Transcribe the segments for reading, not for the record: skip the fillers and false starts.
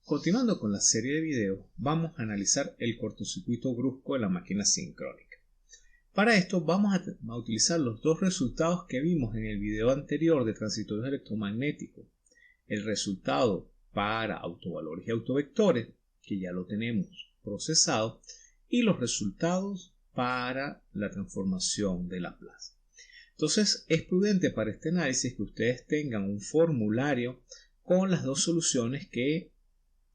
Continuando con la serie de videos, vamos a analizar el cortocircuito brusco de la máquina sincrónica. Para esto vamos a utilizar los dos resultados que vimos en el video anterior de transitorios electromagnéticos. El resultado para autovalores y autovectores, que ya lo tenemos procesado, y los resultados para la transformación de Laplace. Entonces es prudente para este análisis que ustedes tengan un formulario con las dos soluciones que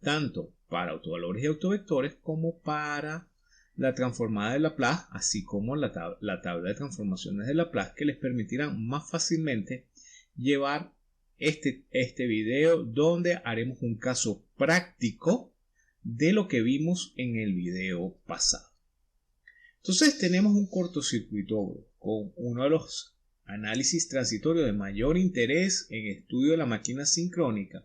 tanto para autovalores y autovectores como para la transformada de Laplace, así como la tabla de transformaciones de Laplace, que les permitirán más fácilmente llevar este video donde haremos un caso práctico de lo que vimos en el video pasado. Entonces tenemos un cortocircuito con uno de los análisis transitorios de mayor interés en estudio de la máquina sincrónica.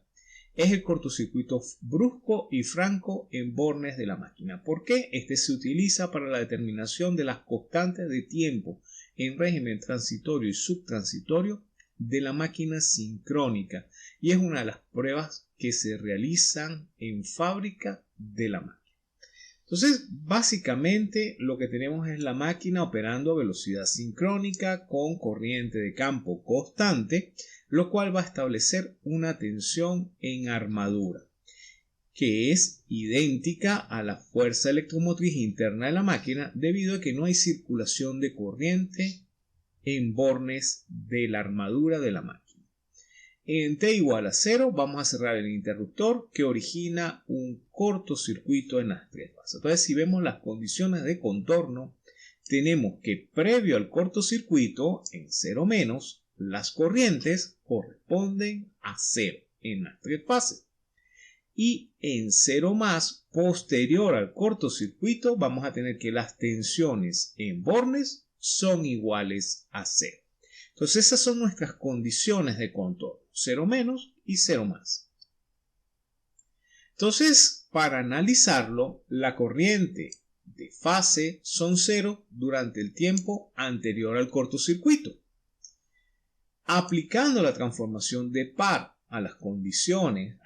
Es el cortocircuito brusco y franco en bornes de la máquina. ¿Por qué? Este se utiliza para la determinación de las constantes de tiempo en régimen transitorio y subtransitorio de la máquina sincrónica y es una de las pruebas que se realizan en fábrica de la máquina. Entonces, básicamente lo que tenemos es la máquina operando a velocidad sincrónica con corriente de campo constante, lo cual va a establecer una tensión en armadura, que es idéntica a la fuerza electromotriz interna de la máquina debido a que no hay circulación de corriente en bornes de la armadura de la máquina. En T igual a 0 vamos a cerrar el interruptor que origina un cortocircuito en las tres fases. Entonces, si vemos las condiciones de contorno, tenemos que previo al cortocircuito, en 0 menos, las corrientes corresponden a 0 en las tres fases. Y en 0 más, posterior al cortocircuito, vamos a tener que las tensiones en bornes son iguales a 0. Entonces esas son nuestras condiciones de contorno, 0 menos y 0 más. Entonces, para analizarlo, la corriente de fase son 0 durante el tiempo anterior al cortocircuito. Aplicando la transformación de par a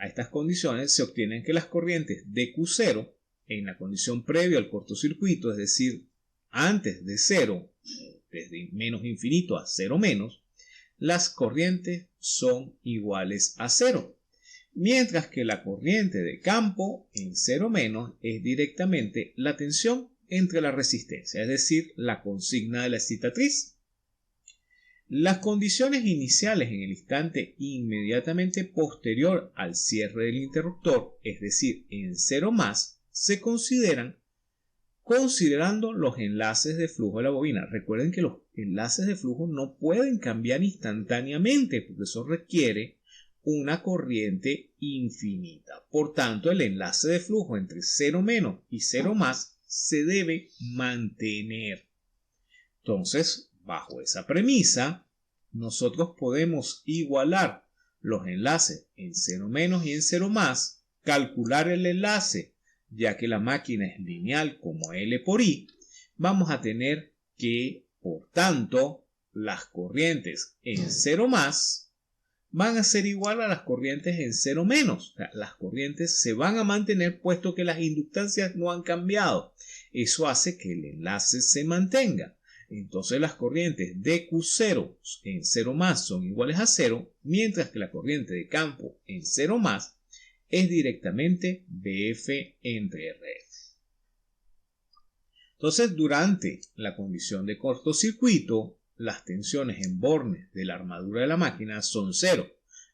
estas condiciones, se obtienen que las corrientes de Q0 en la condición previa al cortocircuito, es decir, antes de 0, desde menos infinito a 0 menos, las corrientes son iguales a 0. Mientras que la corriente de campo en 0 menos es directamente la tensión entre la resistencia, es decir, la consigna de la excitatriz. Las condiciones iniciales en el instante inmediatamente posterior al cierre del interruptor, es decir, en 0 más, se consideran considerando los enlaces de flujo de la bobina. Recuerden que los enlaces de flujo no pueden cambiar instantáneamente porque eso requiere una corriente infinita. Por tanto, el enlace de flujo entre 0 menos y 0 más se debe mantener. Entonces, bajo esa premisa, nosotros podemos igualar los enlaces en 0 menos y en 0 más, calcular el enlace, ya que la máquina es lineal como L por I, vamos a tener que, por tanto, las corrientes en 0 más van a ser igual a las corrientes en 0 menos. O sea, las corrientes se van a mantener puesto que las inductancias no han cambiado. Eso hace que el enlace se mantenga. Entonces las corrientes de Q0 en 0 más son iguales a 0, mientras que la corriente de campo en 0 más es directamente BF entre RF. Entonces, durante la condición de cortocircuito, las tensiones en bornes de la armadura de la máquina son 0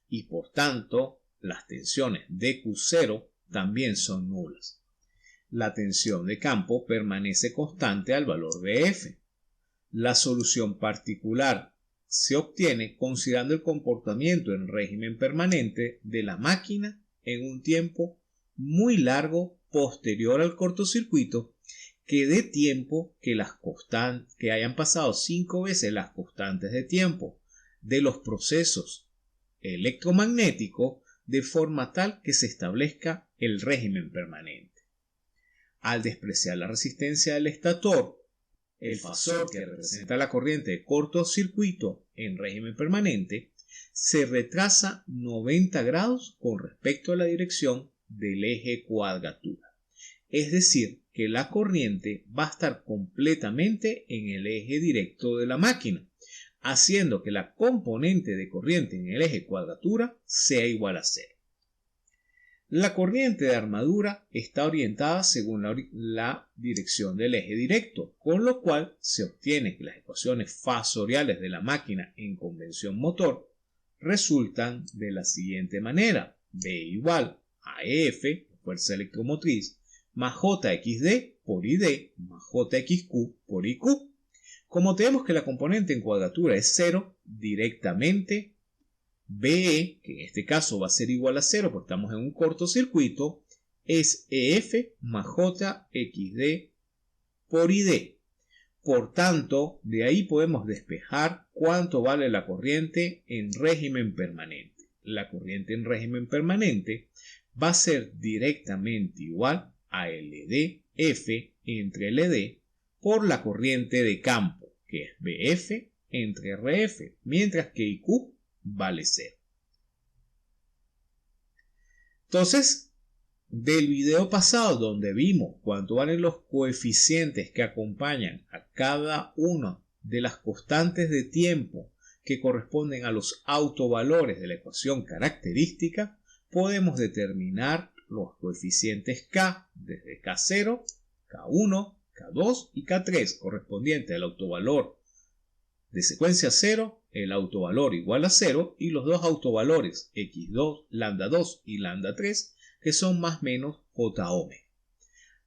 y por tanto las tensiones de Q0 también son nulas. La tensión de campo permanece constante al valor BF. La solución particular se obtiene considerando el comportamiento en régimen permanente de la máquina en un tiempo muy largo posterior al cortocircuito, que dé tiempo que hayan pasado 5 veces las constantes de tiempo de los procesos electromagnéticos de forma tal que se establezca el régimen permanente. Al despreciar la resistencia del estator, el fasor que representa la corriente de cortocircuito en régimen permanente se retrasa 90 grados con respecto a la dirección del eje cuadratura. Es decir, que la corriente va a estar completamente en el eje directo de la máquina, haciendo que la componente de corriente en el eje cuadratura sea igual a 0. La corriente de armadura está orientada según la dirección del eje directo, con lo cual se obtiene que las ecuaciones fasoriales de la máquina en convención motor resultan de la siguiente manera: B igual a EF, fuerza electromotriz, más JXD por ID más JXQ por IQ. Como tenemos que la componente en cuadratura es 0, directamente BE, que en este caso va a ser igual a 0 porque estamos en un cortocircuito, es EF más JXD por ID. Por tanto, de ahí podemos despejar cuánto vale la corriente en régimen permanente. La corriente en régimen permanente va a ser directamente igual a LDF entre LD por la corriente de campo, que es BF entre RF, mientras que IQ vale 0. Entonces, del video pasado donde vimos cuánto valen los coeficientes que acompañan a cada una de las constantes de tiempo que corresponden a los autovalores de la ecuación característica, podemos determinar los coeficientes K desde K0, K1, K2 y K3 correspondientes al autovalor de secuencia 0, el autovalor igual a 0 y los dos autovalores x2, lambda 2 y lambda 3 que son más o menos j omega.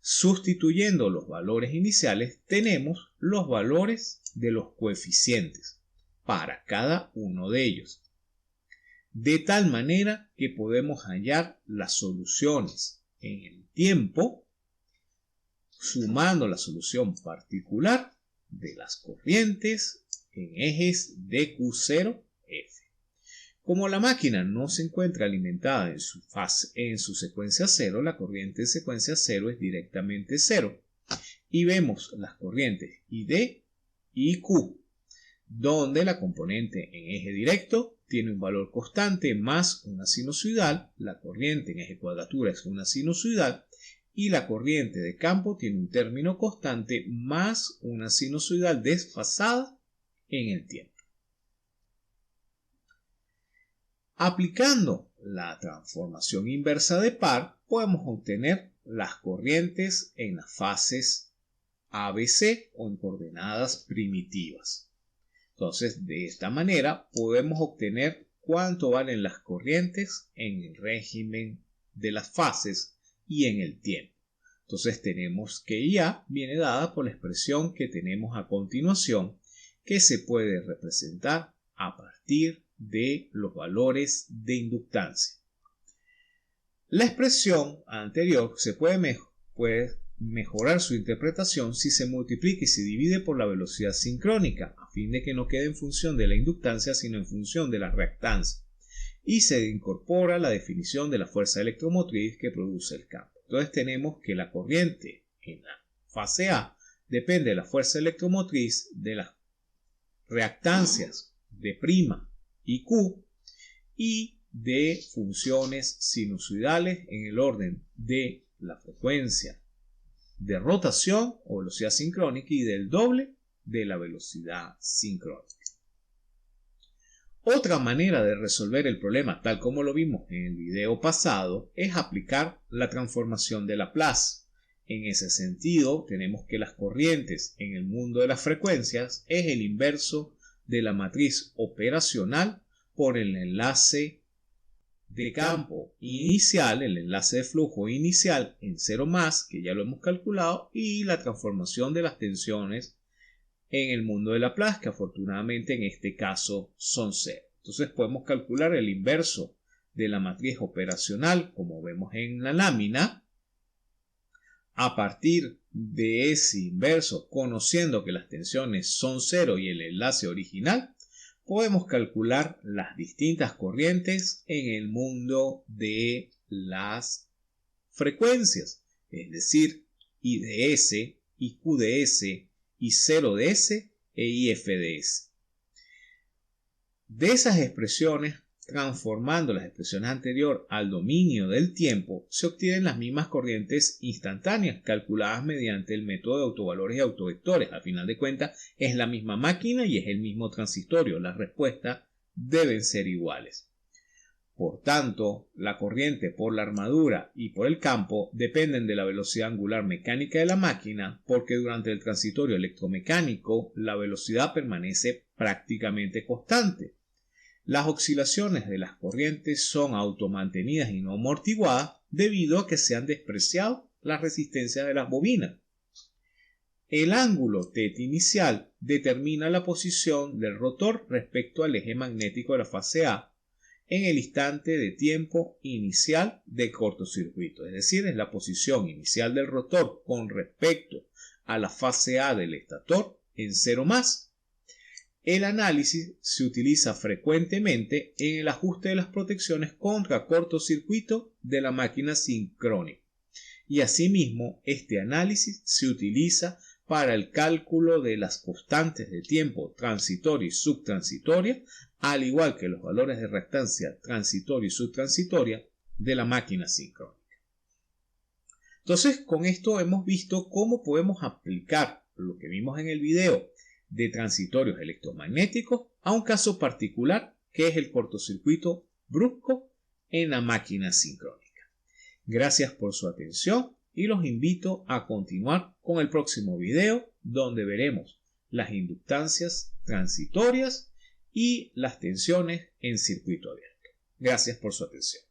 Sustituyendo los valores iniciales tenemos los valores de los coeficientes para cada uno de ellos, de tal manera que podemos hallar las soluciones en el tiempo sumando la solución particular de las corrientes en ejes DQ0F. Como la máquina no se encuentra alimentada en su secuencia 0, la corriente de secuencia 0 es directamente 0. Y vemos las corrientes ID y Q, donde la componente en eje directo tiene un valor constante más una sinusoidal, la corriente en eje cuadratura es una sinusoidal, y la corriente de campo tiene un término constante más una sinusoidal desfasada en el tiempo. Aplicando la transformación inversa de par, podemos obtener las corrientes en las fases ABC o en coordenadas primitivas. Entonces, de esta manera podemos obtener cuánto valen las corrientes en el régimen de las fases y en el tiempo. Entonces tenemos que IA viene dada por la expresión que tenemos a continuación, que se puede representar a partir de los valores de inductancia. La expresión anterior se puede mejorar su interpretación si se multiplica y se divide por la velocidad sincrónica, a fin de que no quede en función de la inductancia, sino en función de la reactancia, y se incorpora la definición de la fuerza electromotriz que produce el campo. Entonces tenemos que la corriente en la fase A depende de la fuerza electromotriz, de las reactancias de prima y Q y de funciones sinusoidales en el orden de la frecuencia de rotación o velocidad sincrónica y del doble de la velocidad sincrónica. Otra manera de resolver el problema, tal como lo vimos en el video pasado, es aplicar la transformación de Laplace. En ese sentido, tenemos que las corrientes en el mundo de las frecuencias es el inverso de la matriz operacional por el enlace de campo inicial, el enlace de flujo inicial en 0 más, que ya lo hemos calculado, y la transformación de las tensiones en el mundo de Laplace, que afortunadamente en este caso son 0. Entonces podemos calcular el inverso de la matriz operacional, como vemos en la lámina. A partir de ese inverso, conociendo que las tensiones son 0 y el enlace original, podemos calcular las distintas corrientes en el mundo de las frecuencias, es decir, IDS, IQDS, I0DS e IFDS. De esas expresiones transformando las expresiones anteriores al dominio del tiempo, se obtienen las mismas corrientes instantáneas calculadas mediante el método de autovalores y autovectores. A final de cuentas, es la misma máquina y es el mismo transistorio. Las respuestas deben ser iguales. Por tanto, la corriente por la armadura y por el campo dependen de la velocidad angular mecánica de la máquina, porque durante el transitorio electromecánico la velocidad permanece prácticamente constante. Las oscilaciones de las corrientes son automantenidas y no amortiguadas debido a que se han despreciado las resistencias de las bobinas. El ángulo θ inicial determina la posición del rotor respecto al eje magnético de la fase A en el instante de tiempo inicial del cortocircuito, es decir, es la posición inicial del rotor con respecto a la fase A del estator en 0 más. El análisis se utiliza frecuentemente en el ajuste de las protecciones contra cortocircuito de la máquina sincrónica. Y asimismo, este análisis se utiliza para el cálculo de las constantes de tiempo transitoria y subtransitoria, al igual que los valores de reactancia transitoria y subtransitoria de la máquina sincrónica. Entonces, con esto hemos visto cómo podemos aplicar lo que vimos en el video de transitorios electromagnéticos a un caso particular que es el cortocircuito brusco en la máquina sincrónica. Gracias por su atención y los invito a continuar con el próximo video donde veremos las inductancias transitorias y las tensiones en circuito abierto. Gracias por su atención.